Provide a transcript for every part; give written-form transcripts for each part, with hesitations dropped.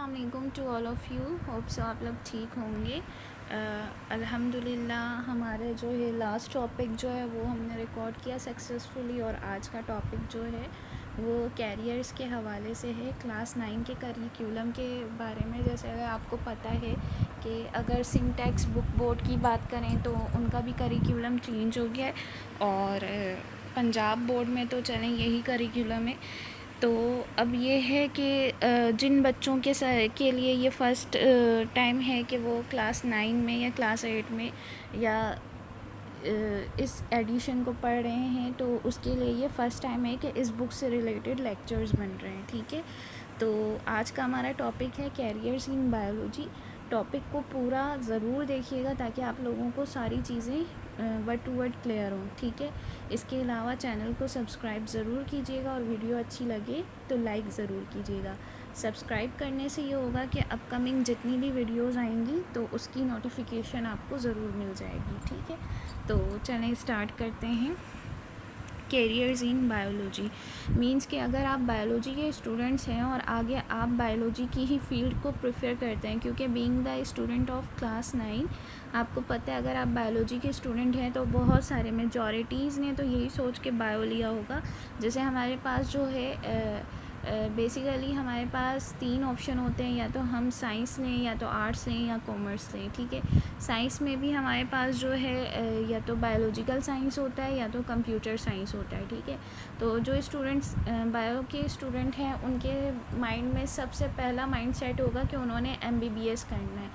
अस्सलाम to all of you. Hope so आप लोग ठीक होंगे। अल्हम्दुलिल्लाह हमारे जो ये लास्ट टॉपिक जो है वो हमने रिकॉर्ड किया सक्सेसफुली, और आज का टॉपिक जो है वो कैरियर्स के हवाले से है, क्लास 9 के करिकुलम के बारे में। जैसे अगर आपको पता है कि अगर सिंटैक्स बुक बोर्ड की बात करें तो उनका भी करिकुलम चेंज हो गया है, और पंजाब बोर्ड में तो चलें यही करिकुलम है। तो अब ये है कि जिन बच्चों के लिए ये फ़र्स्ट टाइम है कि वो क्लास 9 में या क्लास 8 में या इस एडिशन को पढ़ रहे हैं, तो उसके लिए ये फ़र्स्ट टाइम है कि इस बुक से रिलेटेड लेक्चर्स बन रहे हैं। ठीक है, तो आज का हमारा टॉपिक है कैरियर्स इन बायोलॉजी। टॉपिक को पूरा ज़रूर देखिएगा ताकि आप लोगों को सारी चीज़ें वर्ड टू वर्ड क्लियर हों। ठीक है, इसके अलावा चैनल को सब्सक्राइब ज़रूर कीजिएगा, और वीडियो अच्छी लगे तो लाइक ज़रूर कीजिएगा। सब्सक्राइब करने से ये होगा कि अपकमिंग जितनी भी वीडियोज़ आएंगी तो उसकी नोटिफिकेशन आपको ज़रूर मिल जाएगी। ठीक है, तो चलें स्टार्ट करते हैं। कैरियर्स इन बायोलॉजी मींस कि अगर आप बायोलॉजी के स्टूडेंट्स हैं और आगे आप बायोलॉजी की ही फील्ड को प्रेफर करते हैं, क्योंकि being the student of class 9 आपको पता है अगर आप बायोलॉजी के स्टूडेंट हैं तो बहुत सारे मेजॉरिटीज़ ने तो यही सोच के बायो लिया होगा। जैसे हमारे पास जो है बेसिकली हमारे पास 3 ऑप्शन होते हैं, या तो हम साइंस लें, या तो आर्ट्स लें, या कॉमर्स लें। ठीक है, साइंस में भी हमारे पास जो है या तो बायोलॉजिकल साइंस होता है या तो कंप्यूटर साइंस होता है। ठीक है, तो जो स्टूडेंट्स बायो के स्टूडेंट हैं उनके माइंड में सबसे पहला माइंड सेट होगा कि उन्होंने MBBS करना है।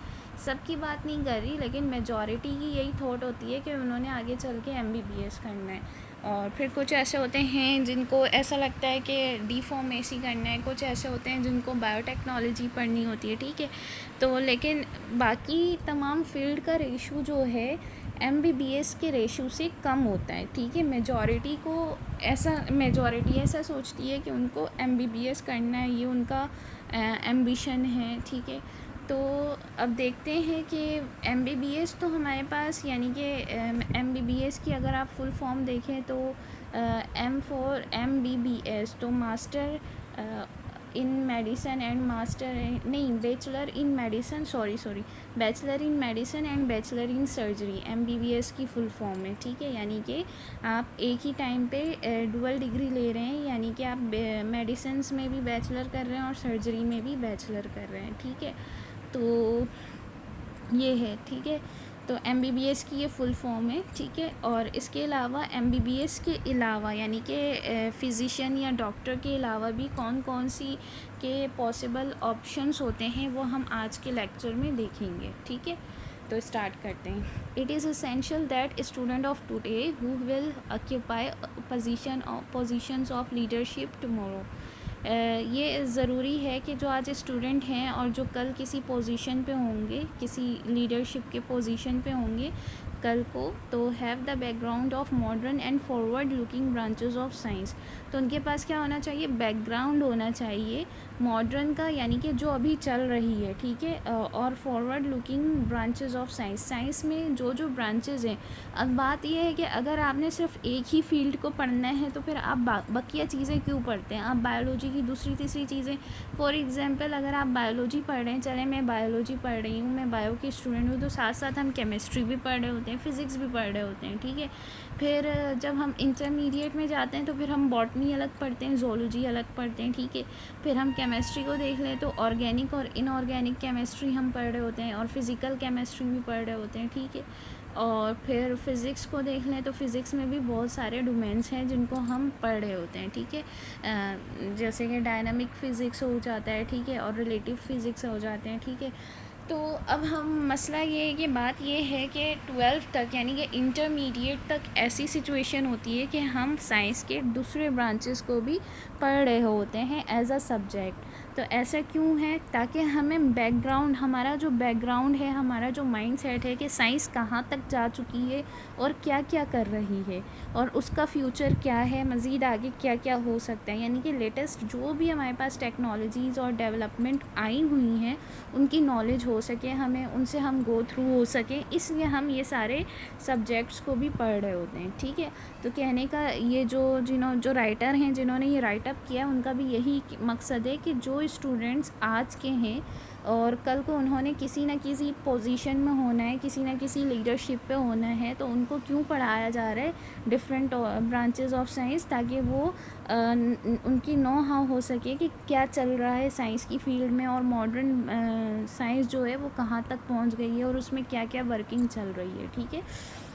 सबकी बात नहीं कर रही, लेकिन मेजॉरिटी की यही थॉट होती है कि उन्होंने आगे चल के MBBS करना है। और फिर कुछ ऐसे होते हैं जिनको ऐसा लगता है कि डी फार्मेसी करना है, कुछ ऐसे होते हैं जिनको बायोटेक्नोलॉजी पढ़नी होती है। ठीक है, तो लेकिन बाकी तमाम फील्ड का रेशो जो है MBBS के रेशो से कम होता है। ठीक है, मेजॉरिटी ऐसा सोचती है कि उनको MBBS करना है, ये उनका एम्बिशन है। ठीक है, तो अब देखते हैं कि MBBS तो हमारे पास यानी कि MBBS की अगर आप फुल फॉर्म देखें तो M फॉर MBBS तो master in medicine and master नहीं bachelor in medicine bachelor in medicine and bachelor in surgery MBBS की फुल फॉर्म है। ठीक है, यानी कि आप एक ही टाइम पे डुअल डिग्री ले रहे हैं, यानी कि आप मेडिसिन में भी बैचलर कर रहे हैं और सर्जरी में भी बैचलर कर रहे हैं। ठीक है, तो ये है। ठीक है, तो MBBS की ये फुल फॉर्म है। ठीक है, और इसके अलावा MBBS के अलावा यानी कि फ़िज़िशियन या डॉक्टर के अलावा भी कौन कौन सी के पॉसिबल ऑप्शंस होते हैं वो हम आज के लेक्चर में देखेंगे। ठीक है, तो स्टार्ट करते हैं। It is essential that student of today who will occupy positions of leadership tomorrow. ये ज़रूरी है कि जो आज स्टूडेंट हैं और जो कल किसी पोजीशन पे होंगे, किसी लीडरशिप के पोजीशन पे होंगे कल को, तो have the background of modern and forward looking branches of science. तो उनके पास क्या होना चाहिए? बैकग्राउंड होना चाहिए मॉडर्न का, यानी कि जो अभी चल रही है। ठीक है, और forward looking branches of science, science में जो जो ब्रांचेस हैं। अब बात यह है कि अगर आपने सिर्फ एक ही फील्ड को पढ़ना है तो फिर आप बकिया चीज़ें क्यों पढ़ते हैं? आप बायोलॉजी की दूसरी तीसरी चीज़ें, फॉर एग्जांपल अगर आप बायोलॉजी पढ़ रहे हैं, चले मैं बायोलॉजी पढ़ रही हूँ, मैं बायो की स्टूडेंट हूँ, तो साथ साथ हम केमिस्ट्री भी पढ़ रहे होते हैं, फ़िज़िक्स भी पढ़ रहे होते हैं। ठीक है, फिर जब हम इंटरमीडिएट में जाते हैं तो फिर हम बॉटनी अलग पढ़ते हैं, जोलॉजी अलग पढ़ते हैं। ठीक है, फिर हम केमिस्ट्री को देख लें तो ऑर्गेनिक और इनऑर्गेनिक केमिस्ट्री हम पढ़ रहे होते हैं, और फिज़िकल केमिस्ट्री भी पढ़ रहे होते हैं। ठीक है, और फिर फ़िज़िक्स को देख लें तो फ़िज़िक्स में भी बहुत सारे डोमेन्स हैं जिनको हम पढ़ रहे होते हैं। ठीक है, जैसे कि डायनामिक फ़िज़िक्स हो जाता है। ठीक है, और रिलेटिव फ़िज़िक्स हो जाते हैं। ठीक है, तो अब हम मसला ये है कि बात ये है कि 12th तक यानी कि इंटरमीडिएट तक ऐसी सिचुएशन होती है कि हम साइंस के दूसरे ब्रांचेस को भी पढ़ रहे होते हैं एज अ सब्जेक्ट। तो ऐसा क्यों है? ताकि हमें बैकग्राउंड, हमारा जो बैकग्राउंड है, हमारा जो माइंड सेट है कि साइंस कहाँ तक जा चुकी है और क्या क्या कर रही है, और उसका फ्यूचर क्या है, मज़ीद आगे क्या क्या हो सकता है, यानी कि लेटेस्ट जो भी हमारे पास टेक्नोलॉजीज़ और डेवलपमेंट आई हुई हैं उनकी नॉलेज हो सके हमें, उनसे हम गो थ्रू हो सकें, इसलिए हम ये सारे सब्जेक्ट्स को भी पढ़ रहे होते हैं। ठीक है, तो कहने का ये जो राइटर हैं जिन्होंने ये राइट अप किया उनका भी यही मकसद है कि जो स्टूडेंट्स आज के हैं और कल को उन्होंने किसी न किसी पोजीशन में होना है, किसी न किसी लीडरशिप पे होना है, तो उनको क्यों पढ़ाया जा रहा है डिफरेंट ब्रांचेस ऑफ साइंस, ताकि वो उनकी नो हाउ हो सके कि क्या चल रहा है साइंस की फील्ड में और मॉडर्न साइंस जो है वो कहाँ तक पहुँच गई है और उसमें क्या क्या वर्किंग चल रही है। ठीक है।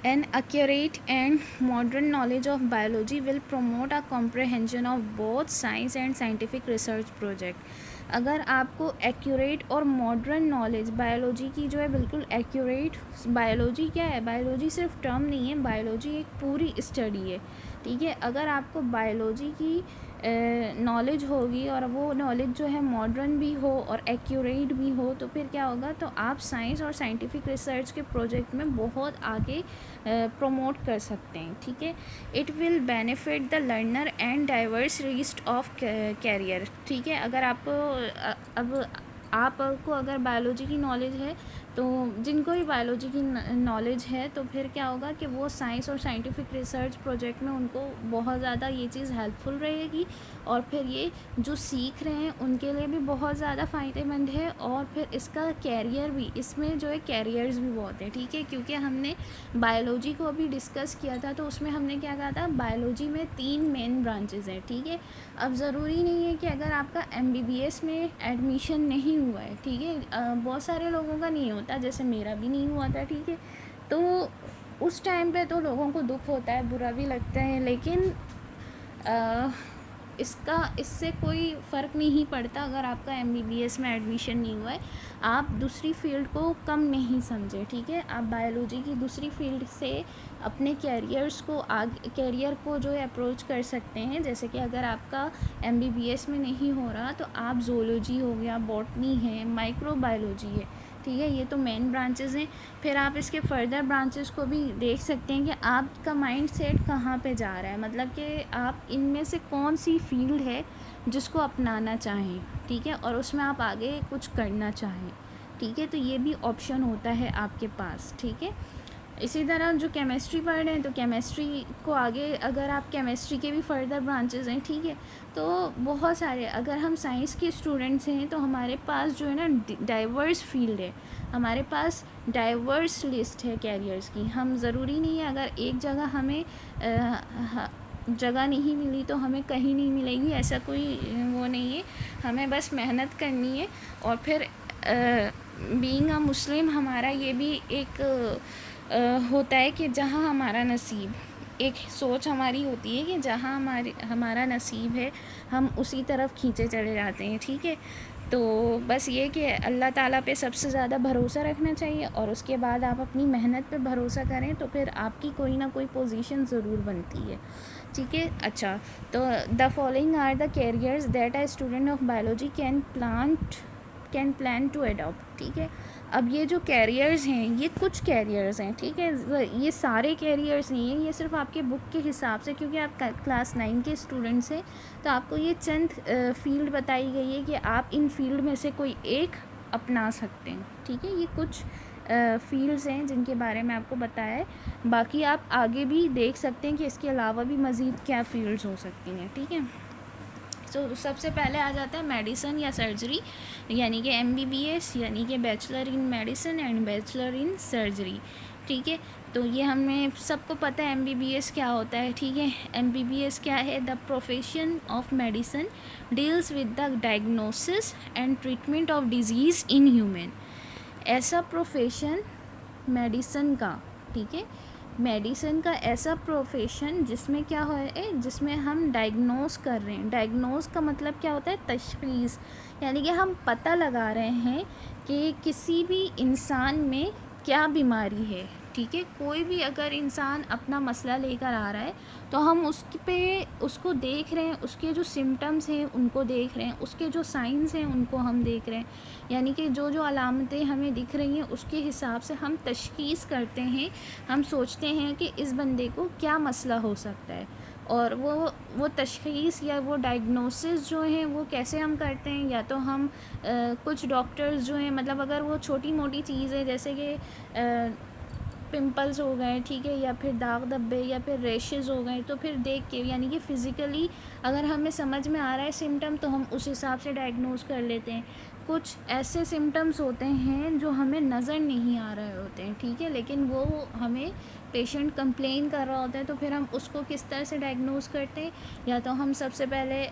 An accurate and modern knowledge of biology will promote a comprehension of both science and scientific research project. अगर आपको एक्यूरेट और मॉडर्न नॉलेज बायोलॉजी की जो है, बिल्कुल एक्यूरेट, बायोलॉजी क्या है, बायोलॉजी सिर्फ टर्म नहीं है, बायोलॉजी एक पूरी स्टडी है। ठीक है। अगर आपको बायोलॉजी की नॉलेज होगी और वो नॉलेज जो है मॉडर्न भी हो और एक्यूरेट भी हो, तो फिर क्या होगा, तो आप साइंस और साइंटिफिक रिसर्च के प्रोजेक्ट में बहुत आगे प्रमोट कर सकते हैं। ठीक है। It will benefit the learner and diverse list of career. ठीक है। अगर अब आपको अगर बायोलॉजी की नॉलेज है, तो जिनको भी बायोलॉजी की नॉलेज है, तो फिर क्या होगा कि वो साइंस और साइंटिफिक रिसर्च प्रोजेक्ट में उनको बहुत ज़्यादा ये चीज़ हेल्पफुल रहेगी और फिर ये जो सीख रहे हैं उनके लिए भी बहुत ज़्यादा फ़ायदेमंद है। और फिर इसका कैरियर भी, इसमें जो है कैरियर्स भी बहुत है। ठीक है। क्योंकि हमने बायोलॉजी को अभी डिस्कस किया था, तो उसमें हमने क्या कहा था, बायोलॉजी में 3 मेन ब्रांचेस हैं। ठीक है। अब ज़रूरी नहीं है कि अगर आपका MBBS में एडमिशन नहीं हुआ है, ठीक है, बहुत सारे लोगों का नहीं होता, जैसे मेरा भी नहीं हुआ था। ठीक है। तो उस टाइम पे तो लोगों को दुख होता है, बुरा भी लगता है, लेकिन इससे कोई फ़र्क नहीं पड़ता अगर आपका MBBS में एडमिशन नहीं हुआ है। आप दूसरी फील्ड को कम नहीं समझे। ठीक है। आप बायोलॉजी की दूसरी फील्ड से अपने कैरियर को जो है अप्रोच कर सकते हैं। जैसे कि अगर आपका MBBS में नहीं हो रहा, तो आप ज़ूलॉजी हो गया, बॉटनी है, माइक्रोबायोलॉजी है। ठीक है। ये तो मेन ब्रांचेस हैं। फिर आप इसके फर्दर ब्रांचेस को भी देख सकते हैं कि आपका माइंड सेट कहाँ पे जा रहा है, मतलब कि आप इनमें से कौन सी फील्ड है जिसको अपनाना चाहें। ठीक है। और उसमें आप आगे कुछ करना चाहें। ठीक है। तो ये भी ऑप्शन होता है आपके पास। ठीक है। इसी तरह जो केमिस्ट्री पढ़ रहे हैं, तो केमिस्ट्री को आगे, अगर आप केमिस्ट्री के भी फर्दर ब्रांचेस हैं, ठीक है, तो बहुत सारे, अगर हम साइंस के स्टूडेंट्स हैं तो हमारे पास जो है ना डाइवर्स फील्ड है, हमारे पास डाइवर्स लिस्ट है कैरियर्स की। हम ज़रूरी नहीं है अगर एक जगह हमें जगह नहीं मिली तो हमें कहीं नहीं मिलेगी, ऐसा कोई वो नहीं है। हमें बस मेहनत करनी है। और फिर बीइंग अ मुस्लिम हमारा ये भी एक होता है कि जहाँ हमारा नसीब, एक सोच हमारी होती है कि जहाँ हमारा नसीब है हम उसी तरफ खींचे चले जाते हैं। ठीक है। तो बस ये कि अल्लाह ताला पे सबसे ज़्यादा भरोसा रखना चाहिए और उसके बाद आप अपनी मेहनत पे भरोसा करें, तो फिर आपकी कोई ना कोई पोजीशन ज़रूर बनती है। ठीक है। अच्छा, तो the following are the careers that a student of biology can plan to adopt. ठीक है। अब ये जो कैरियर्स हैं, ये कुछ कैरियर्स हैं। ठीक है। ये सारे कैरियर्स नहीं हैं, ये सिर्फ आपके बुक के हिसाब से, क्योंकि आप क्लास 9 के स्टूडेंट्स हैं, तो आपको ये चंद फील्ड बताई गई है कि आप इन फील्ड में से कोई एक अपना सकते हैं। ठीक है। ये कुछ फील्ड्स हैं जिनके बारे में आपको बताया है। बाकी आप आगे भी देख सकते हैं कि इसके अलावा भी मज़ीद क्या फील्ड्स हो सकती हैं। ठीक है। तो सबसे पहले आ जाता है मेडिसिन या सर्जरी, यानी कि MBBS, यानी कि bachelor in medicine and bachelor in surgery. ठीक है। तो ये हमें सबको पता है MBBS क्या होता है। ठीक है। MBBS क्या है, the profession of medicine deals with the diagnosis and treatment of disease in human. ऐसा प्रोफेशन मेडिसिन का, ठीक है, मेडिसिन का ऐसा प्रोफेशन जिसमें क्या है, जिसमें हम डायग्नोस कर रहे हैं। डायग्नोस का मतलब क्या होता है, तशख़ीस, यानी कि हम पता लगा रहे हैं कि किसी भी इंसान में क्या बीमारी है। ठीक है। कोई भी अगर इंसान अपना मसला लेकर आ रहा है, तो हम उसको देख रहे हैं, उसके जो सिम्टम्स हैं उनको देख रहे हैं, उसके जो साइंस हैं उनको हम देख रहे हैं, यानी कि जो जो अलामतें हमें दिख रही हैं उसके हिसाब से हम तशख़ीस करते हैं। हम सोचते हैं कि इस बंदे को क्या मसला हो सकता है, और वो तशख़ीस या वो डायग्नोसिस जो है वो कैसे हम करते हैं। या तो हम कुछ डॉक्टर्स जो हैं, मतलब अगर वो छोटी मोटी चीज़ है, जैसे कि पिंपल्स हो गए, ठीक है, या फिर दाग धब्बे या फिर रैशेज़ हो गए, तो फिर देख के यानी कि फ़िज़िकली अगर हमें समझ में आ रहा है सिम्टम तो हम उस हिसाब से डायग्नोज़ कर लेते हैं। कुछ ऐसे सिम्टम्स होते हैं जो हमें नज़र नहीं आ रहे होते हैं, ठीक है, लेकिन वो हमें पेशेंट कंप्लेन कर रहा होता है, तो फिर हम उसको किस तरह से डायग्नोज़ करते हैं, या तो हम सबसे पहले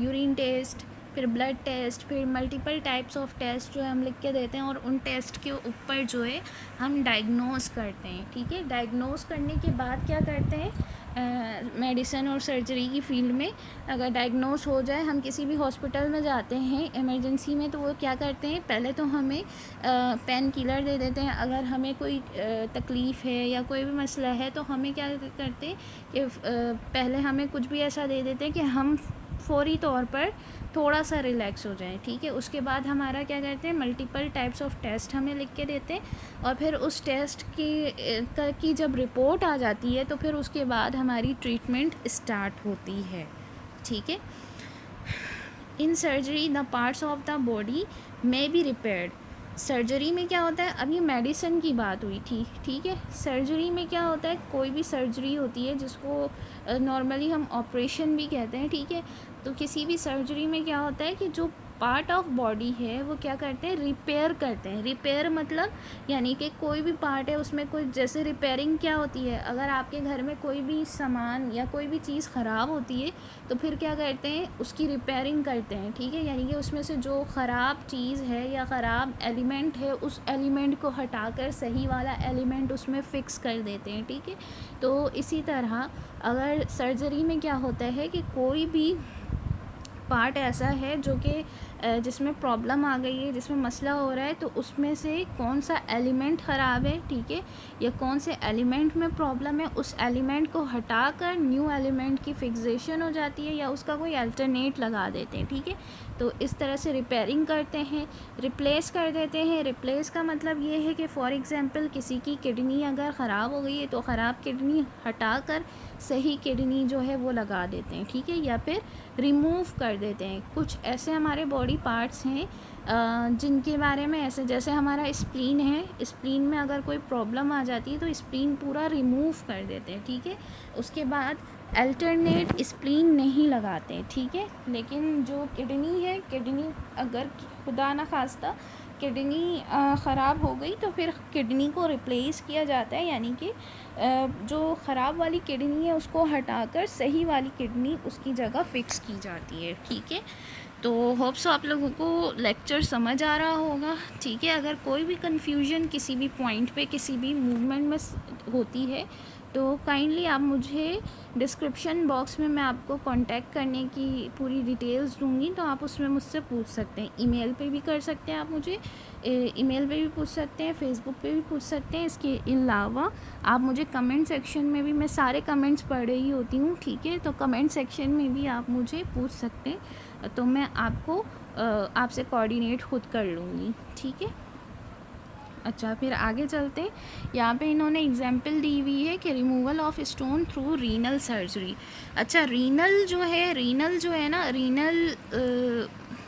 यूरिन टेस्ट, फिर ब्लड टेस्ट, फिर मल्टीपल टाइप्स ऑफ टेस्ट जो है हम लिख के देते हैं, और उन टेस्ट के ऊपर जो है हम डायग्नोज़ करते हैं, ठीक है। डायग्नोज़ करने के बाद क्या करते हैं, मेडिसिन और सर्जरी की फ़ील्ड में अगर डायग्नोस हो जाए, हम किसी भी हॉस्पिटल में जाते हैं इमरजेंसी में, तो वो क्या करते हैं, पहले तो हमें पेन किलर दे देते हैं। अगर हमें कोई तकलीफ़ है या कोई भी मसला है तो हमें क्या करते हैं कि पहले हमें कुछ भी ऐसा दे देते हैं कि हम फ़ौरी तौर पर थोड़ा सा रिलैक्स हो जाएं, ठीक है। उसके बाद हमारा क्या करते हैं, मल्टीपल टाइप्स ऑफ टेस्ट हमें लिख के देते हैं, और फिर उस टेस्ट की जब रिपोर्ट आ जाती है तो फिर उसके बाद हमारी ट्रीटमेंट स्टार्ट होती है, ठीक है। In surgery the parts of the body may be repaired. Surgery में क्या होता है, अब ये मेडिसिन की बात हुई थी, ठीक है। सर्जरी में क्या होता है, कोई भी सर्जरी होती है जिसको नॉर्मली हम ऑपरेशन भी कहते हैं, ठीक है। तो किसी भी सर्जरी में क्या होता है कि जो पार्ट ऑफ बॉडी है वो क्या करते हैं, रिपेयर करते हैं। रिपेयर मतलब यानी कि कोई भी पार्ट है उसमें कोई, जैसे रिपेयरिंग क्या होती है, अगर आपके घर में कोई भी सामान या कोई भी चीज़ ख़राब होती है तो फिर क्या करते हैं, उसकी रिपेयरिंग करते हैं, ठीक है। यानी कि उसमें से जो ख़राब चीज़ है या ख़राब एलिमेंट है उस एलिमेंट को हटाकर सही वाला एलिमेंट उसमें फ़िक्स कर देते हैं, ठीक है। तो इसी तरह अगर सर्जरी में क्या होता है कि कोई भी पार्ट ऐसा है जो कि जिसमें प्रॉब्लम आ गई है, जिसमें मसला हो रहा है, तो उसमें से कौन सा एलिमेंट ख़राब है, ठीक है, या कौन से एलिमेंट में प्रॉब्लम है, उस एलिमेंट को हटाकर न्यू एलिमेंट की फिक्सेशन हो जाती है या उसका कोई अल्टरनेट लगा देते हैं, ठीक है। तो इस तरह से रिपेयरिंग करते हैं, रिप्लेस कर देते हैं। रिप्लेस का मतलब ये है कि फ़ॉर एग्ज़ाम्पल किसी की किडनी अगर ख़राब हो गई है तो ख़राब किडनी हटाकर सही किडनी जो है वो लगा देते हैं, ठीक है, या फिर रिमूव कर देते हैं। कुछ ऐसे हमारे बॉडी पार्ट्स हैं जिनके बारे में ऐसे, जैसे हमारा स्प्लीन है, स्प्लीन में अगर कोई प्रॉब्लम आ जाती है तो स्प्लीन पूरा रिमूव कर देते हैं, ठीक है। उसके बाद अल्टरनेट स्प्लीन नहीं लगाते, ठीक है। लेकिन जो किडनी है, किडनी अगर खुदा ना खास्ता किडनी ख़राब हो गई तो फिर किडनी को रिप्लेस किया जाता है, यानी कि जो ख़राब वाली किडनी है उसको हटाकर सही वाली किडनी उसकी जगह फ़िक्स की जाती है, ठीक है। तो होप्स आप लोगों को लेक्चर समझ आ रहा होगा, ठीक है। अगर कोई भी कन्फ्यूजन किसी भी पॉइंट पे, किसी भी मूवमेंट में होती है तो काइंडली आप मुझे डिस्क्रिप्शन बॉक्स में मैं आपको कांटेक्ट करने की पूरी डिटेल्स दूंगी, तो आप उसमें मुझसे पूछ सकते हैं। ईमेल पे भी कर सकते हैं, आप मुझे ईमेल पे भी पूछ सकते हैं, फेसबुक पे भी पूछ सकते हैं। इसके अलावा आप मुझे कमेंट सेक्शन में भी, मैं सारे कमेंट्स पढ़ रही होती हूँ, ठीक है, तो कमेंट सेक्शन में भी आप मुझे पूछ सकते हैं, तो मैं आपको आपसे कोऑर्डिनेट खुद कर लूँगी, ठीक है। अच्छा, फिर आगे चलते हैं। यहाँ पे इन्होंने एग्जाम्पल दी हुई है कि removal of stone through renal surgery. अच्छा, रीनल जो है ना, रीनल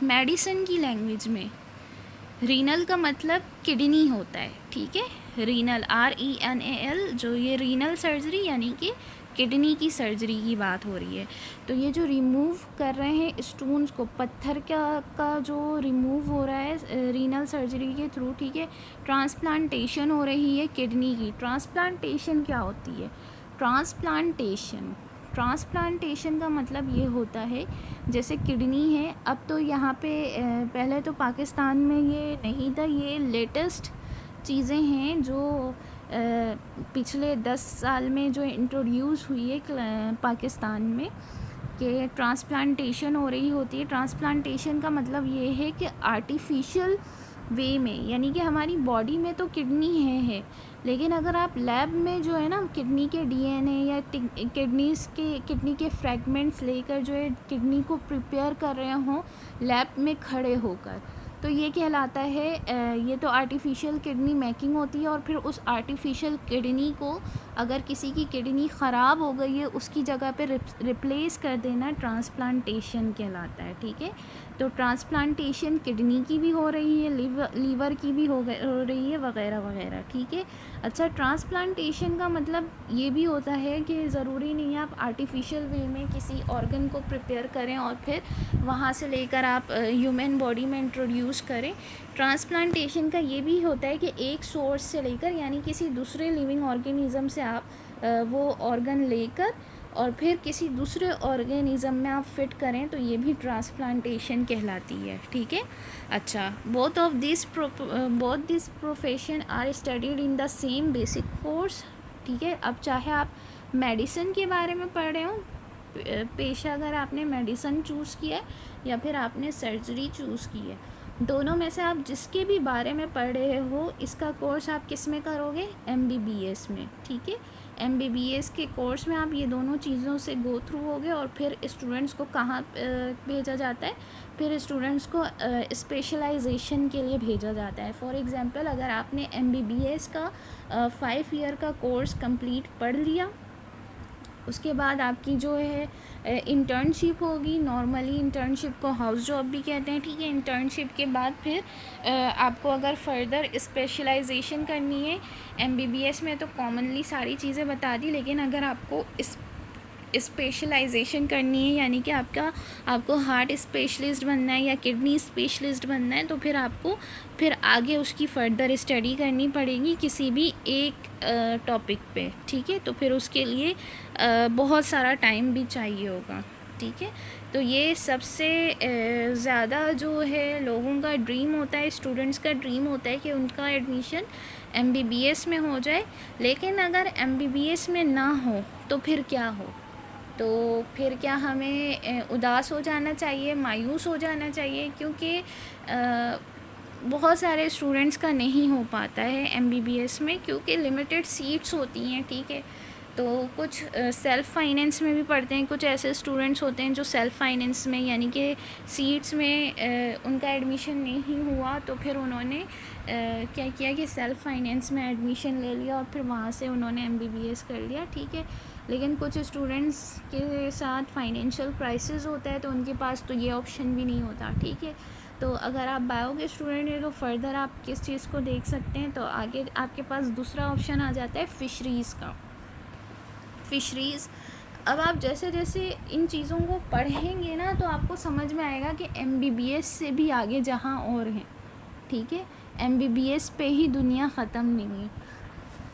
मेडिसिन की लैंग्वेज में रीनल का मतलब किडनी होता है, ठीक है। रीनल RENAL, जो ये रीनल सर्जरी यानी कि किडनी की सर्जरी की बात हो रही है। तो ये जो रिमूव कर रहे हैं स्टोन्स को, पत्थर का जो रिमूव हो रहा है रीनल सर्जरी के थ्रू, ठीक है। ट्रांसप्लांटेशन हो रही है किडनी की। ट्रांसप्लांटेशन क्या होती है, ट्रांसप्लांटेशन का मतलब ये होता है, जैसे किडनी है, अब तो यहाँ पे पहले तो पाकिस्तान में ये नहीं था, ये लेटेस्ट चीज़ें हैं जो पिछले 10 साल में जो इंट्रोड्यूस हुई है पाकिस्तान में, कि ट्रांसप्लांटेशन हो रही होती है। ट्रांसप्लांटेशन का मतलब ये है कि आर्टिफिशियल वे में, यानी कि हमारी बॉडी में तो किडनी है, लेकिन अगर आप लैब में जो है ना किडनी के DNA या किडनी के फ्रैगमेंट्स लेकर जो है किडनी को प्रिपेयर कर रहे हों लैब में खड़े होकर, तो ये कहलाता है, ये तो आर्टिफिशियल किडनी मेकिंग होती है। और फिर उस आर्टिफिशियल किडनी को अगर किसी की किडनी ख़राब हो गई है उसकी जगह पे रिप्लेस कर देना ट्रांसप्लांटेशन कहलाता है, ठीक है। तो ट्रांसप्लांटेशन किडनी की भी हो रही है, लीवर की भी हो रही है, वगैरह वगैरह, ठीक है। अच्छा, ट्रांसप्लांटेशन का मतलब ये भी होता है कि ज़रूरी नहीं है आप आर्टिफिशियल वे में किसी ऑर्गन को प्रिपेयर करें और फिर वहाँ से लेकर आप ह्यूमन बॉडी में इंट्रोड्यूस करें। ट्रांसप्लांटेशन का ये भी होता है कि एक सोर्स से लेकर, यानी किसी दूसरे लिविंग ऑर्गेनिज़म से आप वो ऑर्गन लेकर और फिर किसी दूसरे ऑर्गेनिज़म में आप फिट करें, तो ये भी ट्रांसप्लांटेशन कहलाती है, ठीक है। अच्छा, both this profession are studied in the same basic course, ठीक है। अब चाहे आप मेडिसिन के बारे में पढ़ रहे हो, पेशा अगर आपने मेडिसिन चूज़ किया है या फिर आपने सर्जरी चूज़ की है, दोनों में से आप जिसके भी बारे में पढ़ रहे हो, इसका कोर्स आप किस में करोगे? MBBS में, ठीक है। MBBS के कोर्स में आप ये दोनों चीज़ों से गो थ्रू होगे और फिर स्टूडेंट्स को कहाँ भेजा जाता है? फिर स्टूडेंट्स को स्पेशलाइजेशन के लिए भेजा जाता है। फॉर एग्ज़ाम्पल, अगर आपने MBBS का 5 ईयर का कोर्स कंप्लीट पढ़ लिया, उसके बाद आपकी जो है इंटर्नशिप होगी। नॉर्मली इंटर्नशिप को हाउस जॉब भी कहते हैं, ठीक है। इंटर्नशिप के बाद फिर आपको अगर फर्दर स्पेशलाइजेशन करनी है, MBBS में तो कॉमनली सारी चीज़ें बता दी, लेकिन अगर आपको स्पेशलाइजेशन करनी है, यानी कि आपको हार्ट स्पेशलिस्ट बनना है या किडनी स्पेशलिस्ट बनना है, तो फिर आपको फिर आगे उसकी फ़र्दर स्टडी करनी पड़ेगी किसी भी एक टॉपिक पे, ठीक है। तो फिर उसके लिए बहुत सारा टाइम भी चाहिए होगा, ठीक है। तो ये सबसे ज़्यादा जो है लोगों का ड्रीम होता है, स्टूडेंट्स का ड्रीम होता है कि उनका एडमिशन MBBS में हो जाए। लेकिन अगर MBBS में ना हो तो फिर क्या हो? तो फिर क्या हमें उदास हो जाना चाहिए, मायूस हो जाना चाहिए? क्योंकि बहुत सारे स्टूडेंट्स का नहीं हो पाता है MBBS में, क्योंकि लिमिटेड सीट्स होती हैं, ठीक है। तो कुछ सेल्फ़ फाइनेंस में भी पढ़ते हैं, कुछ ऐसे स्टूडेंट्स होते हैं जो सेल्फ़ फाइनेंस में, यानी कि सीट्स में उनका एडमिशन नहीं हुआ, तो फिर उन्होंने क्या किया कि सेल्फ़ फाइनेंस में एडमिशन ले लिया और फिर वहाँ से उन्होंने MBBS कर लिया, ठीक है। लेकिन कुछ स्टूडेंट्स के साथ फाइनेंशियल क्राइसिस होता है, तो उनके पास तो ये ऑप्शन भी नहीं होता, ठीक है। तो अगर आप बायो के स्टूडेंट हैं तो फर्दर आप किस चीज़ को देख सकते हैं? तो आगे आपके पास दूसरा ऑप्शन आ जाता है फ़िशरीज़ का। फ़िशरीज़, अब आप जैसे जैसे इन चीज़ों को पढ़ेंगे ना, तो आपको समझ में आएगा कि MBBS से भी आगे जहाँ और हैं, ठीक है। MBBS पे ही दुनिया ख़त्म नहीं है।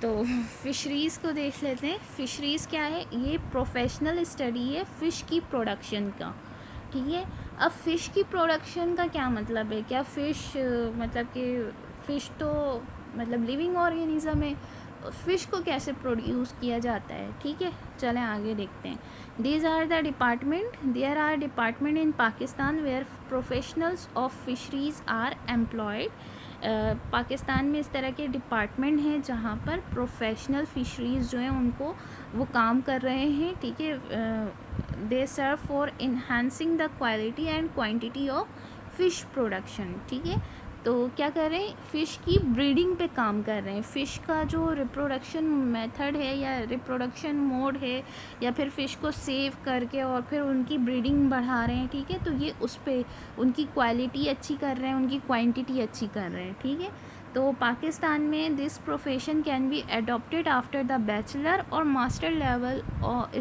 तो फ़िशरीज़ को देख लेते हैं। फ़िशरीज़ क्या है? ये प्रोफेशनल स्टडी है फ़िश की प्रोडक्शन का, ठीक है। अब फ़िश की प्रोडक्शन का क्या मतलब है? क्या फ़िश मतलब कि फ़िश तो मतलब लिविंग ऑर्गेनिज़म है, फ़िश को कैसे प्रोड्यूस किया जाता है, ठीक है। चलें आगे देखते हैं। There are department in Pakistan where professionals of fisheries are employed. Pakistan में इस तरह के डिपार्टमेंट हैं जहाँ पर प्रोफेशनल फ़िशरीज़ जो हैं उनको वो काम कर रहे हैं, ठीक है। They serve for enhancing the quality and quantity of fish production, ठीक है। तो क्या कर रहे हैं? फ़िश की ब्रीडिंग पे काम कर रहे हैं। फ़िश का जो रिप्रोडक्शन मेथड है या रिप्रोडक्शन मोड है, या फिर फ़िश को सेव करके और फिर उनकी ब्रीडिंग बढ़ा रहे हैं, ठीक है। तो ये उस पे उनकी क्वालिटी अच्छी कर रहे हैं, उनकी क्वांटिटी अच्छी कर रहे हैं, ठीक है। तो पाकिस्तान में this profession can be adopted after the bachelor और master level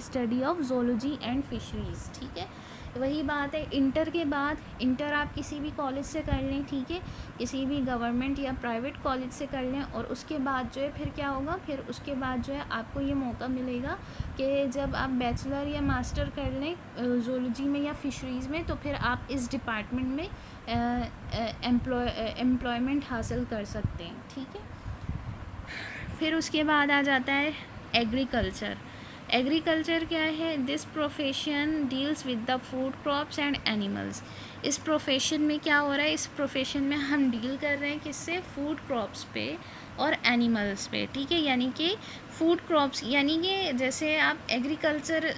study of zoology and fisheries, ठीक है। वही बात है, इंटर के बाद, इंटर आप किसी भी कॉलेज से कर लें, ठीक है, किसी भी गवर्नमेंट या प्राइवेट कॉलेज से कर लें, और उसके बाद जो है फिर क्या होगा? फिर उसके बाद जो है आपको ये मौका मिलेगा कि जब आप बैचलर या मास्टर कर लें ज़ूलॉजी में या फिशरीज़ में, तो फिर आप इस डिपार्टमेंट में एम्प्लॉयमेंट हासिल कर सकते हैं, ठीक है। फिर उसके बाद आ जाता है एग्रीकल्चर। एग्रीकल्चर क्या है? This profession deals with the food crops and animals. इस प्रोफेशन में क्या हो रहा है? इस प्रोफेशन में हम डील कर रहे हैं किससे? फूड क्रॉप्स पे और एनिमल्स पे, ठीक है। यानी कि फूड क्रॉप्स यानी कि जैसे आप एग्रीकल्चर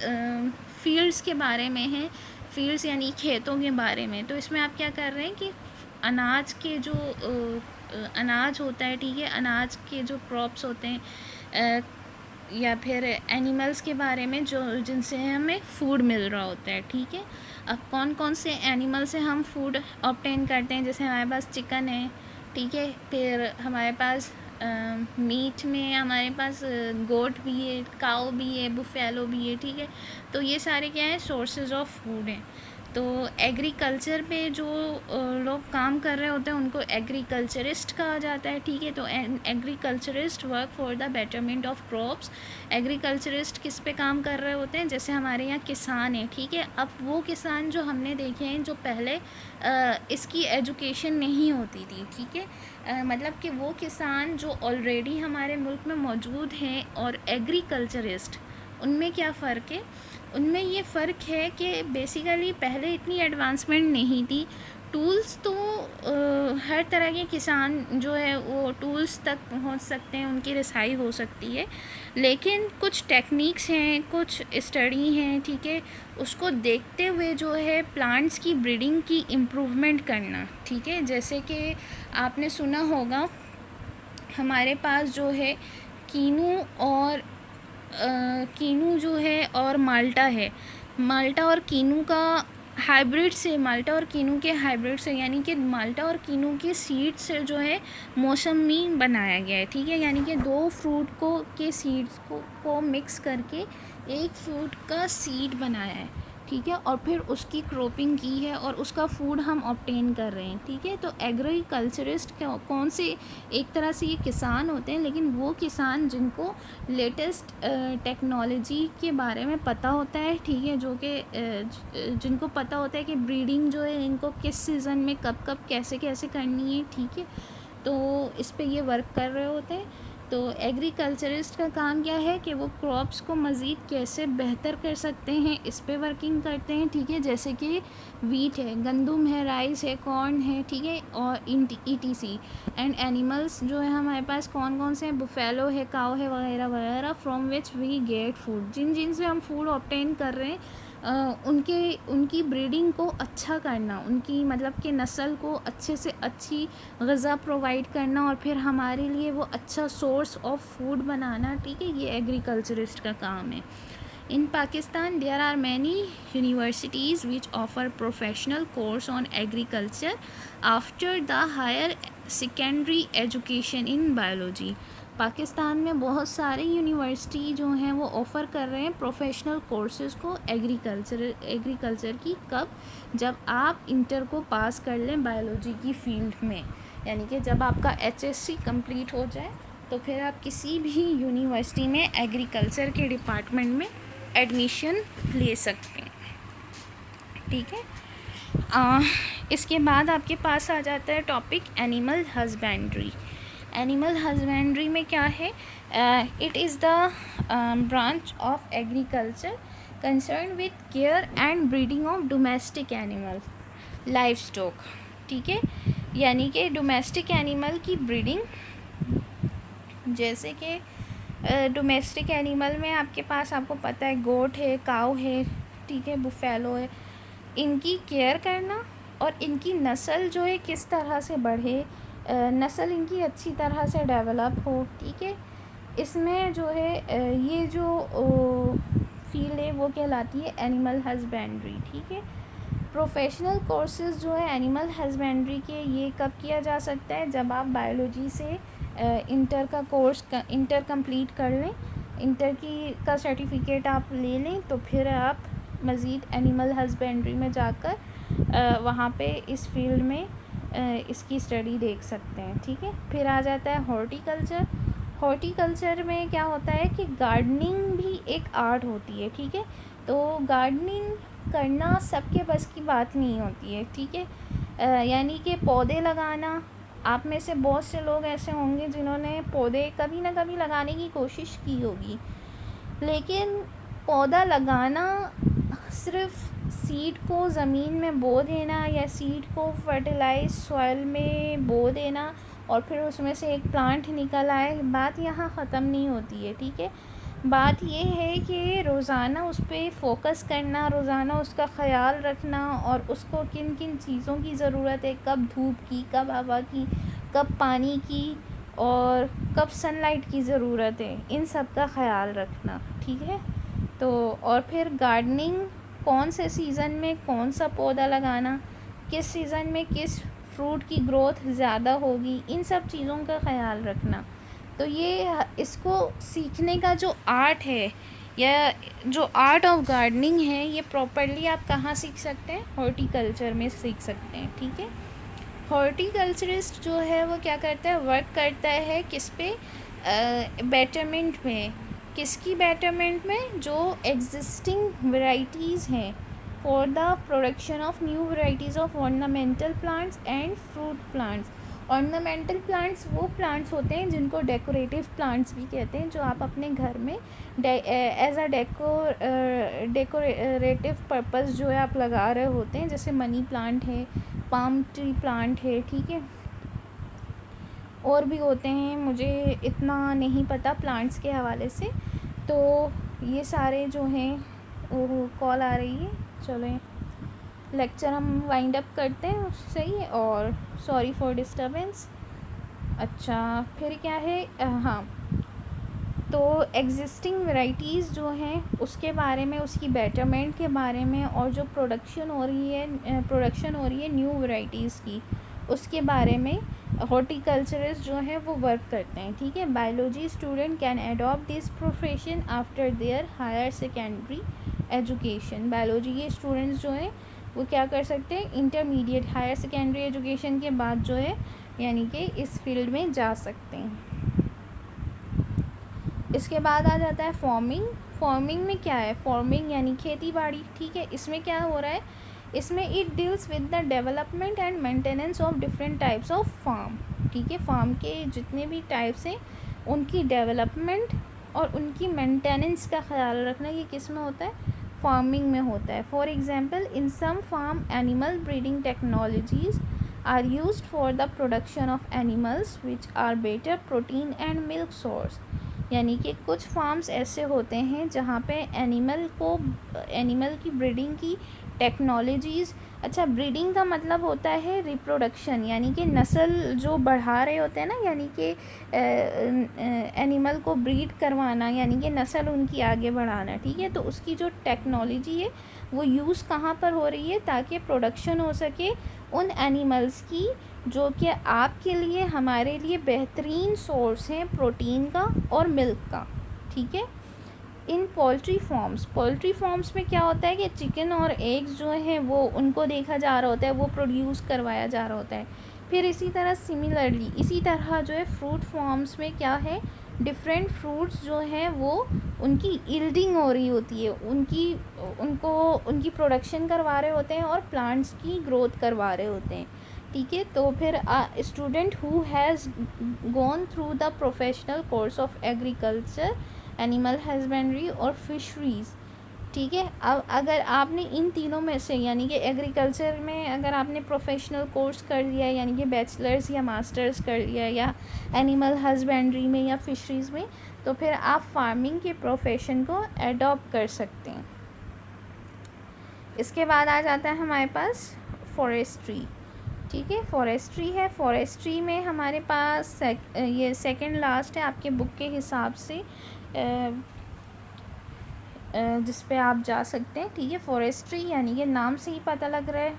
फील्ड्स के बारे में हैं, फील्ड्स यानी खेतों के बारे में, तो इसमें आप क्या कर रहे हैं कि अनाज के जो अनाज होता है, ठीक है, अनाज के जो क्रॉप्स होते हैं, या फिर एनिमल्स के बारे में जो जिनसे हमें फूड मिल रहा होता है, ठीक है। अब कौन कौन से एनिमल से हम फूड ऑब्टेन करते हैं, जैसे हमारे पास चिकन है, ठीक है, फिर हमारे पास मीट में हमारे पास गोट भी है, काऊ भी है, बुफेलो भी है, ठीक है। तो ये सारे क्या है, सोर्सेज ऑफ फूड हैं। तो एग्रीकल्चर पे जो लोग काम कर रहे होते हैं उनको एग्रीकल्चरिस्ट कहा जाता है, ठीक है। तो agriculturist work for the betterment of crops. Agriculturist किस पे काम कर रहे होते हैं, जैसे हमारे यहाँ किसान हैं, ठीक है। अब वो किसान जो हमने देखे हैं जो पहले इसकी एजुकेशन नहीं होती थी, ठीक है, मतलब कि वो किसान जो ऑलरेडी हमारे मुल्क में मौजूद हैं और एग्रीकल्चरिस्ट, उनमें क्या फ़र्क है। उनमें ये फ़र्क है कि बेसिकली पहले इतनी एडवांसमेंट नहीं थी। टूल्स तो हर तरह के किसान जो है वो टूल्स तक पहुंच सकते हैं, उनकी रसाई हो सकती है, लेकिन कुछ टेक्निक्स हैं, कुछ स्टडी हैं, ठीक है, उसको देखते हुए जो है प्लांट्स की ब्रीडिंग की इम्प्रूवमेंट करना, ठीक है। जैसे कि आपने सुना होगा हमारे पास जो है कीनू और कीनू जो है और माल्टा है। माल्टा और कीनू का हाइब्रिड से, माल्टा और कीनू के हाइब्रिड से, यानी कि माल्टा और कीनू के सीड से जो है मौसमी बनाया गया है, ठीक है। यानी कि दो फ्रूट को के सीड्स को मिक्स करके एक फ्रूट का सीड बनाया है, ठीक है, और फिर उसकी क्रॉपिंग की है और उसका फूड हम ऑब्टेन कर रहे हैं, ठीक है। तो एग्रीकल्चरिस्ट कौन से, एक तरह से ये किसान होते हैं, लेकिन वो किसान जिनको लेटेस्ट टेक्नोलॉजी के बारे में पता होता है, ठीक है, जो कि जिनको पता होता है कि ब्रीडिंग जो है इनको किस सीज़न में कब कब कैसे कैसे करनी है, ठीक है। तो इस पे ये वर्क कर रहे होते हैं। तो एग्रीकल्चरिस्ट का काम क्या है कि वो क्रॉप्स को मज़ीद कैसे बेहतर कर सकते हैं, इस पे वर्किंग करते हैं, ठीक है। जैसे कि वीट है, गंदम है, राइस है, कॉर्न है, ठीक है, और ETC। एंड एनिमल्स जो है हमारे पास कौन कौन से हैं, बुफेलो है, काऊ है, वगैरह वगैरह, from which we get food, जिन से हम फूड ऑब्टेन कर रहे हैं उनकी ब्रीडिंग को अच्छा करना, उनकी मतलब कि नस्ल को अच्छे से अच्छी ग़िज़ा प्रोवाइड करना और फिर हमारे लिए वो अच्छा सोर्स ऑफ फूड बनाना, ठीक है, ये एग्रीकल्चरिस्ट का काम है। In Pakistan there are many universities which offer professional course on agriculture after the higher secondary education in biology. Pakistan में बहुत सारे यूनिवर्सिटी जो हैं वो ऑफ़र कर रहे हैं प्रोफेशनल कोर्सेज़ को एग्रीकल्चर की, कब, जब आप इंटर को पास कर लें बायोलॉजी की फ़ील्ड में, यानी कि जब आपका HSC कंप्लीट हो जाए तो फिर आप किसी भी यूनिवर्सिटी में एग्रीकल्चर के डिपार्टमेंट में एडमिशन ले सकते हैं, ठीक है। इसके बाद आपके पास आ जाता है topic animal husbandry. Animal husbandry में क्या है, it is the branch of agriculture concern with care and breeding of domestic animal life stock, ठीक है। यानी कि डोमेस्टिक एनिमल की ब्रीडिंग, जैसे कि डोमेस्टिक एनिमल में आपके पास, आपको पता है, गोट है, काऊ है, ठीक है, बुफेलो है, इनकी केयर करना और इनकी नस्ल जो है किस तरह से बढ़े, नस्ल इनकी अच्छी तरह से डेवलप हो, ठीक है। इसमें जो है ये जो फील्ड है वो कहलाती है एनिमल हस्बेंड्री, ठीक है। प्रोफेशनल कोर्सेज़ जो है एनिमल हस्बेंड्री के, ये कब किया जा सकता है, जब आप बायोलॉजी से इंटर कंप्लीट कर लें, इंटर का सर्टिफिकेट आप ले लें, तो फिर आप मज़ीद एनिमल हस्बेंड्री में जाकर वहाँ पे इस फील्ड में इसकी स्टडी देख सकते हैं, ठीक है। फिर आ जाता है हॉर्टिकल्चर। हॉर्टिकल्चर में क्या होता है कि गार्डनिंग भी एक आर्ट होती है, ठीक है। तो गार्डनिंग करना सबके बस की बात नहीं होती है, ठीक है। यानी कि पौधे लगाना, आप में से बहुत से लोग ऐसे होंगे जिन्होंने पौधे कभी ना कभी लगाने की कोशिश की होगी, लेकिन पौधा लगाना सिर्फ सीड को ज़मीन में बो देना या सीड को फर्टिलाइज सॉइल में बो देना और फिर उसमें से एक प्लांट निकल आए, बात यहाँ ख़त्म नहीं होती है, ठीक है। बात ये है कि रोज़ाना उस पर फोकस करना, रोज़ाना उसका ख़याल रखना और उसको किन किन चीज़ों की ज़रूरत है, कब धूप की, कब हवा की, कब पानी की, और कब सनलाइट की ज़रूरत है, इन सब का ख़याल रखना, ठीक है। तो और फिर गार्डनिंग, कौन से सीज़न में कौन सा पौधा लगाना, किस सीज़न में किस फ्रूट की ग्रोथ ज़्यादा होगी, इन सब चीज़ों का ख़याल रखना। तो ये इसको सीखने का जो आर्ट है या जो आर्ट ऑफ गार्डनिंग है, ये प्रॉपरली आप कहाँ सीख सकते हैं, हॉर्टिकल्चर में सीख सकते हैं, ठीक है। हॉर्टिकल्चरिस्ट जो है वो क्या करता है, वर्क करता है किस पे, बेटरमेंट में। किसकी बेटरमेंट में, जो एग्जिस्टिंग वेराइटीज़ हैं for the production of new varieties of ornamental plants and fruit plants. Ornamental plants वो प्लांट्स होते हैं जिनको डेकोरेटिव प्लांट्स भी कहते हैं, जो आप अपने घर में एज अ डेकोरेटिव पर्पस जो है आप लगा रहे होते हैं, जैसे मनी प्लांट है, पाम ट्री प्लांट है, ठीक है। और भी होते हैं, मुझे इतना नहीं पता प्लांट्स के हवाले से। तो ये सारे जो हैं, वो कॉल आ रही है, चलो लेक्चर हम वाइंड अप करते हैं, सही है। और सॉरी फॉर डिस्टर्बेंस। अच्छा, फिर क्या है, हाँ, तो एग्जिस्टिंग वैरायटीज़ जो हैं उसके बारे में, उसकी बेटरमेंट के बारे में, और जो प्रोडक्शन हो रही है न्यू वैरायटीज़ की, उसके बारे में हॉर्टिकल्चरिस्ट जो है वो वर्क करते हैं, ठीक है। Biology student can adopt this profession after their higher secondary education. Biology के स्टूडेंट्स जो हैं वो क्या कर सकते हैं, इंटरमीडिएट हायर सेकेंडरी एजुकेशन के बाद जो है यानी कि इस फील्ड में जा सकते हैं। इसके बाद आ जाता है फार्मिंग। फार्मिंग में क्या है, फार्मिंग यानी खेती बाड़ी, ठीक है। इसमें क्या हो रहा है, इसमें it deals with the development and maintenance of different types of farm, ठीक है। फार्म के जितने भी टाइप्स हैं उनकी डेवलपमेंट और उनकी मेंटेनेंस का ख्याल रखना, ये किस में होता है, फार्मिंग में होता है। For example, in some farm animal breeding technologies are used for the production of animals which are better protein and milk source. यानी कि कुछ फार्म्स ऐसे होते हैं जहाँ पे एनिमल की ब्रीडिंग की टेक्नोलॉजीज़, अच्छा, ब्रीडिंग का मतलब होता है रिप्रोडक्शन, यानी कि नस्ल जो बढ़ा रहे होते हैं ना, यानी कि एनिमल को ब्रीड करवाना, यानी कि नस्ल उनकी आगे बढ़ाना, ठीक है। तो उसकी जो टेक्नोलॉजी है वो यूज़ कहाँ पर हो रही है, ताकि प्रोडक्शन हो सके उन एनिमल्स की जो कि आपके लिए, हमारे लिए बेहतरीन सोर्स हैं प्रोटीन का और मिल्क का, ठीक है। इन पोल्ट्री फार्म्स में क्या होता है कि चिकन और एग्स जो हैं वो उनको देखा जा रहा होता है, वो प्रोड्यूस करवाया जा रहा होता है। फिर इसी तरह सिमिलरली इसी तरह जो है फ्रूट फार्म्स में क्या है, डिफरेंट फ्रूट्स जो हैं वो उनकी यील्डिंग हो रही होती है, उनकी प्रोडक्शन करवा रहे होते हैं और प्लांट्स की ग्रोथ करवा रहे होते हैं, ठीक है। तो फिर student who has gone through the professional course of agriculture, animal husbandry और फिशरीज़, ठीक है। अब अगर आपने इन तीनों में से, यानी कि एग्रीकल्चर में अगर आपने प्रोफेशनल कोर्स कर लिया, यानी कि बैचलर्स या मास्टर्स कर लिया, या एनिमल हस्बेंड्री में या फिशरीज़ में, तो फिर आप फार्मिंग के प्रोफेशन को एडॉप्ट कर सकते हैं। इसके बाद आ जाता है हमारे पास फॉरेस्ट्री, ठीक है। फॉरेस्ट्री है, फॉरेस्ट्री में हमारे पास ये सेकंड लास्ट है आपके बुक के हिसाब से, जिस पे आप जा सकते हैं, ठीक है। फॉरेस्ट्री यानी कि नाम से ही पता लग रहा है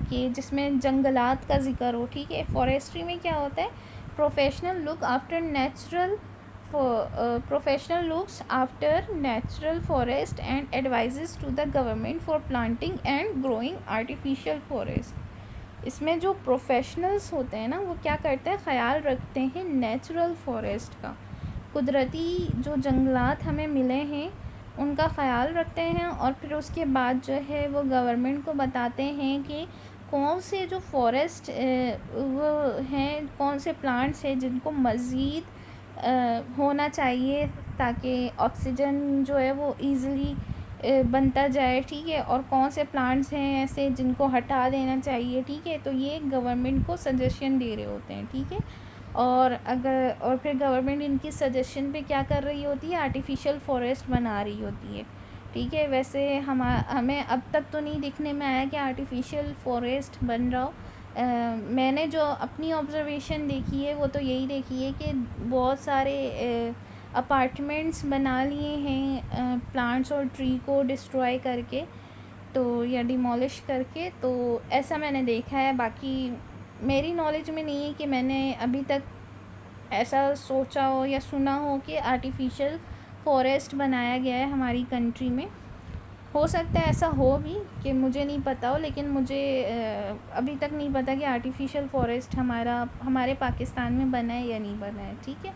कि जिसमें जंगलात का जिक्र हो, ठीक है। फॉरेस्ट्री में क्या होता है, professional looks after natural forest and advises to the government for planting and growing artificial forest. इसमें जो प्रोफेशनल्स होते हैं ना, वो क्या करते हैं, ख़याल रखते हैं नेचुरल फॉरेस्ट का, कुदरती जो जंगलात हमें मिले हैं उनका ख़याल रखते हैं, और फिर उसके बाद जो है वो गवर्नमेंट को बताते हैं कि कौन से जो फॉरेस्ट वो हैं, कौन से प्लांट्स हैं जिनको मज़ीद होना चाहिए, ताकि ऑक्सीजन जो है वो ईज़िली बनता जाए, ठीक है। और कौन से प्लांट्स हैं ऐसे जिनको हटा देना चाहिए, ठीक है। तो ये गवर्नमेंट को सजेशन दे रहे होते हैं, ठीक है। और फिर गवर्नमेंट इनकी सजेशन पे क्या कर रही होती है, आर्टिफिशियल फॉरेस्ट बना रही होती है, ठीक है। वैसे हमें अब तक तो नहीं दिखने में आया कि आर्टिफिशियल फॉरेस्ट बन रहा हो, मैंने जो अपनी ऑब्ज़र्वेशन देखी है वो तो यही देखी है कि बहुत सारे अपार्टमेंट्स बना लिए हैं प्लांट्स और ट्री को डिस्ट्रॉय करके, तो या डिमोलिश करके। तो ऐसा मैंने देखा है, बाकी मेरी नॉलेज में नहीं है कि मैंने अभी तक ऐसा सोचा हो या सुना हो कि आर्टिफिशियल फॉरेस्ट बनाया गया है हमारी कंट्री में। हो सकता है ऐसा हो भी कि मुझे नहीं पता हो, लेकिन मुझे अभी तक नहीं पता कि आर्टिफिशियल फॉरेस्ट हमारे पाकिस्तान में बना है या नहीं बना है। ठीक है।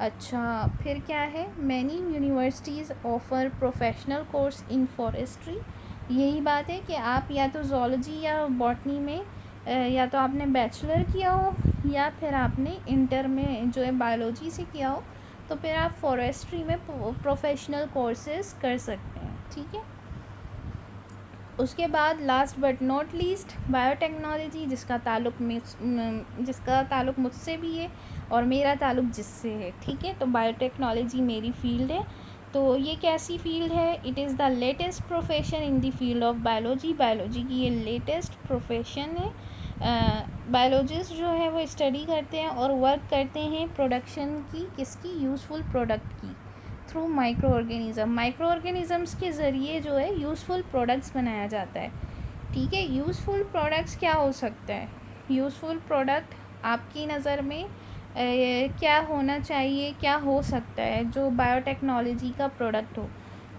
अच्छा, फिर क्या है, many universities offer professional course in forestry. यही बात है कि आप या तो ज़ूलॉजी या बॉटनी में या तो आपने बैचलर किया हो या फिर आपने इंटर में जो है बायोलॉजी से किया हो, तो फिर आप फॉरेस्ट्री में प्रोफेशनल कोर्सेज कर सकते हैं। ठीक है। उसके बाद last but not least biotechnology, जिसका ताल्लुक़ मुझसे भी है और मेरा ताल्लुक़ जिससे है। ठीक है। तो बायोटेक्नोलॉजी मेरी फ़ील्ड है। तो ये कैसी फ़ील्ड है? It is the latest profession in the field of biology. Biology की ये लेटेस्ट प्रोफेशन है। बायोलॉजिस्ट जो है वो स्टडी करते हैं और वर्क करते हैं प्रोडक्शन की, किसकी? यूज़फुल प्रोडक्ट की, थ्रू माइक्रो ऑर्गेनिज़म्स के ज़रिए जो है यूज़फुल प्रोडक्ट्स बनाया जाता है। ठीक है। यूज़फुल प्रोडक्ट्स क्या हो सकता है? यूज़फुल प्रोडक्ट आपकी नज़र में क्या होना चाहिए, क्या हो सकता है जो बायोटेक्नोलॉजी का प्रोडक्ट हो?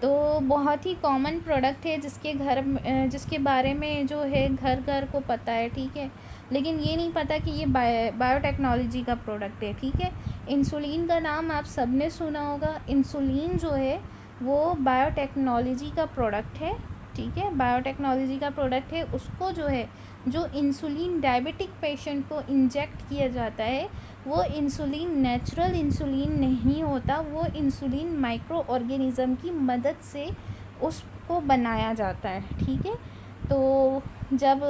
तो बहुत ही कॉमन प्रोडक्ट है जिसके बारे में जो है घर घर को पता है। ठीक है। लेकिन ये नहीं पता कि ये बायोटेक्नोलॉजी का प्रोडक्ट है। ठीक है। इंसुलिन का नाम आप सब ने सुना होगा। इंसुलिन जो है वो बायोटेक्नोलॉजी का प्रोडक्ट है। ठीक है। बायोटेक्नोलॉजी का प्रोडक्ट है। उसको जो इंसुलिन डायबिटिक पेशेंट को इंजेक्ट किया जाता है, वो इंसुलिन नेचुरल इंसुलिन नहीं होता, वो इंसुलिन माइक्रो ऑर्गेनिज़म की मदद से उसको बनाया जाता है। ठीक है। तो जब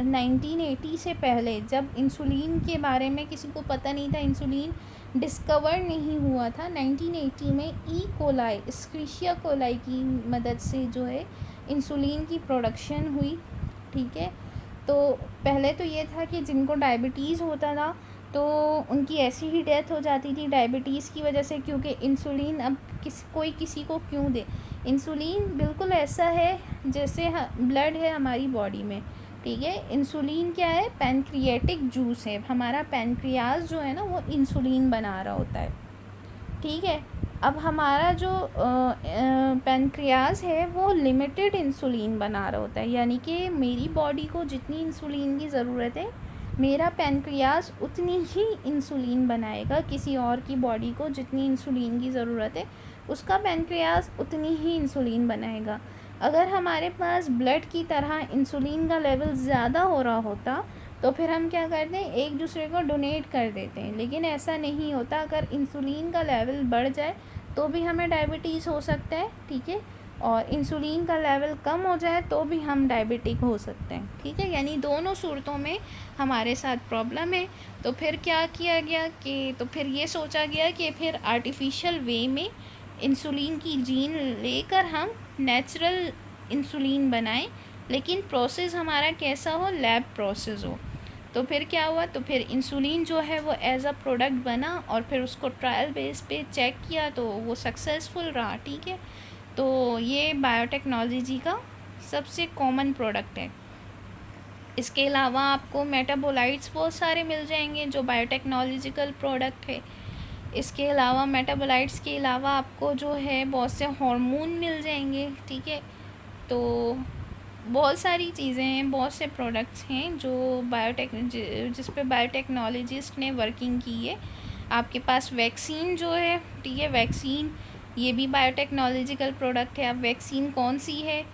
1980 से पहले जब इंसुलिन के बारे में किसी को पता नहीं था, इंसुलिन डिस्कवर नहीं हुआ था, 1980 में कोलाई एस्क्रिशिया कोलाई की मदद से जो है इंसुलिन की प्रोडक्शन हुई। ठीक है। तो पहले तो ये था कि जिनको डायबिटीज़ होता था तो उनकी ऐसी ही डेथ हो जाती थी डायबिटीज़ की वजह से, क्योंकि इंसुलिन अब कोई किसी को क्यों दे? इंसुलिन बिल्कुल ऐसा है जैसे ब्लड है हमारी बॉडी में। ठीक है। इंसुलिन क्या है? पैनक्रियाटिक जूस है। हमारा पैनक्रियाज जो है ना वो इंसुलिन बना रहा होता है। ठीक है। अब हमारा जो पैनक्रियाज है वो लिमिटेड इंसुलिन बना रहा होता है, यानी कि मेरी बॉडी को जितनी इंसुलिन की ज़रूरत है मेरा पैनक्रियाज उतनी ही इंसुलिन बनाएगा। किसी और की बॉडी को जितनी इंसुलिन की ज़रूरत है उसका पैनक्रियाज उतनी ही इंसुलिन बनाएगा। अगर हमारे पास ब्लड की तरह इंसुलिन का लेवल ज़्यादा हो रहा होता तो फिर हम क्या करते हैं, एक दूसरे को डोनेट कर देते हैं। लेकिन ऐसा नहीं होता। अगर इंसुलिन का लेवल बढ़ जाए तो भी हमें डायबिटीज़ हो सकता है। ठीक है। और इंसुलिन का लेवल कम हो जाए तो भी हम डायबिटिक हो सकते हैं। ठीक है। यानी दोनों सूरतों में हमारे साथ प्रॉब्लम है। तो फिर क्या किया गया कि तो फिर ये सोचा गया कि फिर आर्टिफिशियल वे में इंसुलिन की जीन लेकर हम नेचुरल इंसुलिन बनाएं, लेकिन प्रोसेस हमारा कैसा हो? लैब प्रोसेस हो। तो फिर क्या हुआ? तो फिर इंसुलिन जो है वो एज अ प्रोडक्ट बना और फिर उसको ट्रायल बेस पे चेक किया तो वो सक्सेसफुल रहा। ठीक है। तो ये बायोटेक्नोलॉजी का सबसे कॉमन प्रोडक्ट है। इसके अलावा आपको मेटाबोलाइट्स बहुत सारे मिल जाएंगे जो बायोटेक्नोलॉजिकल प्रोडक्ट है। इसके अलावा मेटाबोलाइट्स के अलावा आपको जो है बहुत से हार्मोन मिल जाएंगे। ठीक है। तो बहुत सारी चीज़ें हैं, बहुत से प्रोडक्ट्स हैं जो जिस पे बायोटेक्नोलॉजिस्ट ने वर्किंग की है। आपके पास वैक्सीन जो है, ठीक है, वैक्सीन ये भी बायोटेक्नोलॉजिकल प्रोडक्ट है। अब वैक्सीन कौन सी है?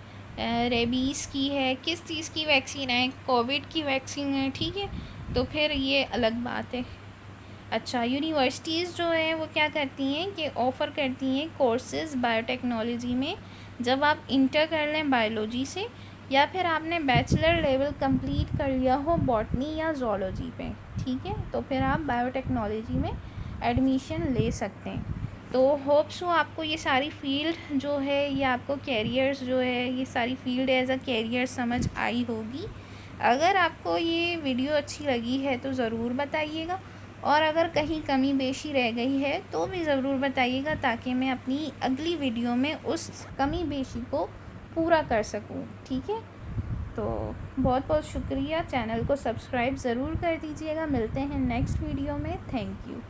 रेबीज़ की है, किस चीज़ की वैक्सीन है? कोविड की वैक्सीन है। ठीक है। तो फिर ये अलग बात है। अच्छा, यूनिवर्सिटीज़ जो है वो क्या करती हैं कि ऑफ़र करती हैं कोर्सेज़ बायोटेक्नोलॉजी में। जब आप इंटर कर लें बायोलॉजी से या फिर आपने बैचलर लेवल कंप्लीट कर लिया हो बॉटनी या ज़ूलॉजी पे, ठीक है, तो फिर आप बायोटेक्नोलॉजी में एडमिशन ले सकते हैं। तो होप्स हो आपको ये सारी फील्ड जो है, ये आपको कैरियर्स जो है, ये सारी फील्ड एज अ कैरियर समझ आई होगी। अगर आपको ये वीडियो अच्छी लगी है तो ज़रूर बताइएगा, और अगर कहीं कमी बेशी रह गई है तो भी ज़रूर बताइएगा, ताकि मैं अपनी अगली वीडियो में उस कमी बेशी को पूरा कर सकूं। ठीक है, तो बहुत बहुत शुक्रिया। चैनल को सब्सक्राइब ज़रूर कर दीजिएगा। मिलते हैं नेक्स्ट वीडियो में। Thank you.